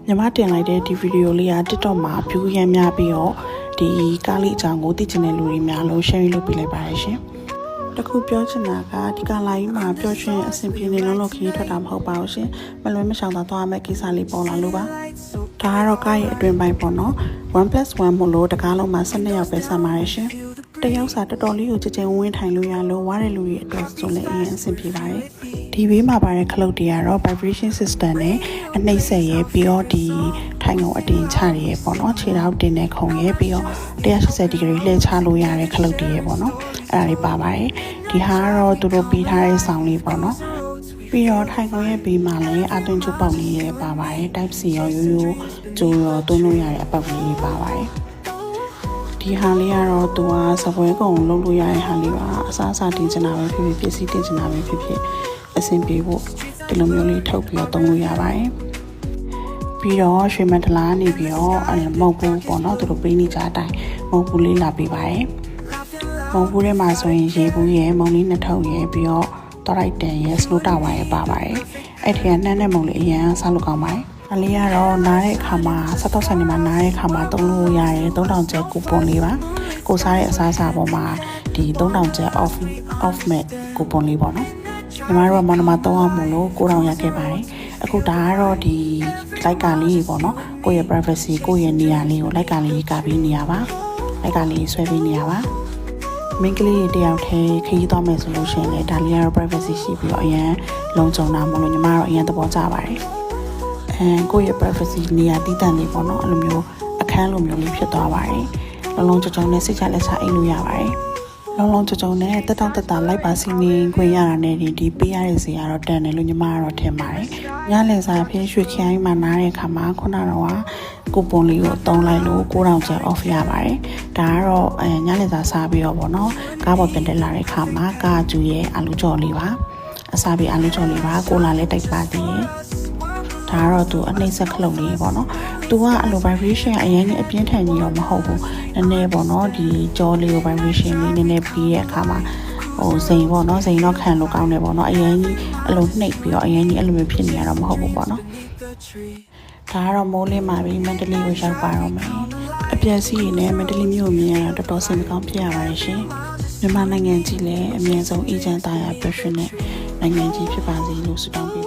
ညီမတင်လိုက်တဲ့ဒီဗီဒီယိုလေးက TikTok မှာ view ရမ်းများပြီးတော့ဒီကားလေးအကြောင်းကိုသိချင်တဲ့လူတွေများလို့ share လုပ်ပေးလိုက်ပါတယ်ရှင်။တခုပြောချင်တာကဒီကားလိုင်းမှာပျော်ရွှင်အဆင်ပြေနေလုံးခရီးထွက်တာမဟုတ်ပါဘူးရှင်။မလွဲမရှောင်သာသွားမယ့်ကိစ္စလေးပေါ်လာလို့ပါ။ဒါကတော့ကားရဲ့အတွင်ပိုင်းပေါ့နော်။ 1+1 မို့လို့တကားလုံးမှာ12ယောက်ပဲဆက်ပါတယ်ရှင်။တယောက်စာတော်တော်လေးကိုကြည်ကြဲဝင်းထိုင်လို့ရလို့ဝါတဲ့လူတွေအတွက်ဆိုလည်းအရင်အဆင်ပြေပါတယ်။ဒီဘေးမှာပါတဲ့ခလုတ်တွေကတော့ vibration system နဲ့အနှိမ့်ဆက်ရဲပြီးတော့ဒီထိုင်ကုန်အတင်ချရဲပေါ့နော်ခြေထောက်တင်တဲ့ခုံရဲပြီးတော့180ဒီဂရီလှည့်ချလို့ရတဲ့ခလုတ်တွေရဲပေါ့နော်အဲ့ဒါလေးပါပါတယ်ဒီဟာကတော့သူတို့ပြီးထားတဲ့ဆောင်လေးပေါ့နော်ပြီးတော့ထိုင်ကုန်ရဲ့ဘေးမှာလည်းအသွင်ကျပေါက်လေးရဲပါပါတယ် type C ရောရိုးရိုးကျိုးရောသွင်းလို့ရတဲ့အပေါက်လေးပါပါတယ်ဒီဟာလေးကတော့သူကစပွဲကုံလုံးလို့ရတဲ့ဟာလေးပါအစားအစာတင်ချင်တာပဲဖြစ်ဖြစ်ပစ္စည်းတင်ချင်တာပဲဖြစ်ဖြစ်အဆင်ပြေဖို့ဒီလိုမျိုးလေးထုတ်ပြီးတော့သုံးလို့ရပါတယ်ပြီးတော့ရွှေမန္တလာနေပြီးတော့မုတ်ဘူးပေါ့နော်သူတို့ပေးနေကြအတိုင်းမုတ်ဘူးလေးလာပေးပါတယ်မုတ်ဘူးထဲမှာဆိုရင်ရေဘူးရယ်မုံလေးနှစ်ထုပ်ရယ်ပြီးတော့တော်လိုက်တန်ရယ်စနိုးတာဝါရယ်ပါပါတယ်အဲ့ဒီကနှမ်းနဲ့မုံလေးအရင်ဆောက်လို့ကောင်းပါတယ်အလေးကတော့နားတဲ့အခါမှာစားတော့ဆိုင်နေမှာနားတဲ့အခါမှာသုံးလို့ရရဲ3000ကျပ်ကူပွန်လေးပါကိုစားတဲ့အစားအစာပေါ်မှာဒီ3000ကျပ် off မဲ့ကူပွန်လေးပေါ့နော်ညီမတို့ကမောင်နှမ3အောင်မလို့9000ရခဲ့ပါတယ်အခုဒါကတော့ဒီလိုက်ကာလေးပေါ့နော်ကိုယ့်ရဲ့ privacy ကိုယ့်ရဲ့နေရာလေးကိုလိုက်ကာလေးကပြီးနေရပါလိုက်ကာလေးဆွဲပြီးနေရပါမိန်းကလေးတယောက်တည်းခရီးသွားမယ်ဆိုလို့ရှိရင်လေဒါလေးကတော့ privacy ရှိပြီးတော့အရင်လုံခြုံတာမလို့ညီမတို့အရင်သဘောကျပါတယ်ကိုယ့်ရဲ့ privacy နေရာတည်တံ့လေးပေါ့နော်အဲ့လိုမျိုးအခန်းလိုမျိုးလေးဖြစ်သွားပါတယ်လုံးလုံးကြုံကြုံနဲ့စိတ်ချလက်ချအိမ်လို့ရပါတယ်လုံးလုံးကြုံကြုံနဲ့တက်တောင့်တက်တာလိုက်ပါစီနေခွင့်ရတာနဲ့ဒီပေးရတဲ့စီကတော့တန်တယ်လို့ညီမကတော့ထင်ပါတယ်ညလည်စာဖြစ်ရွှေခိုင်းမှာနားတဲ့အခါမှာခုနကတော့ကူပွန်လေးကိုတုံးလိုက်လို့9000ကျပ် off ရပါတယ်ဒါကတော့ညလည်စာစားပြီးတော့ပေါ့နော်ကားပေါ်ပြန်တက်လာတဲ့အခါမှာကားကျူရဲ့အာလူကြော်လေးပါအစားပြီးအာလူကြော်လေးပါကိုလာလည်းတိုက်ပါသေးတယ်ဒါကတော့သူအနှိမ့်ဆက်ခလုတ်လေးပေါ့နော်သူကအလို vibration အရင်ကြီးအပြင်းထန်ကြီးတော့မဟုတ်ဘူးနည်းနည်းပေါ့နော်ဒီကြောလေးကို vibration လေးနည်းနည်းပြီးတဲ့အခါမှာစိန်ပေါ့နော်စိန်တော့ခံလို့ကောင်းတယ်ပေါ့နော်အရင်ကြီးအလိုနှိပ်ပြီးတော့အရင်ကြီးအဲ့လိုမျိုးဖြစ်နေရတော့မဟုတ်ဘူးပေါ့နော်ဒါကတော့မိုးလင်းပါပြီမန္တလေးကိုရောက်ပါတော့မယ်အပြည့်စီးနဲ့မန္တလေးမြို့မြင်ရတော့တော်တော်စိတ်မကောင်းဖြစ်ရပါတယ်ရှင်မြန်မာနိုင်ငံကြီးလည်းအမြဲဆုံးအေဂျင့်သားရပျော်ရွှင်တဲ့နိုင်ငံကြီးဖြစ်ပါစေလို့ဆုတောင်းပေး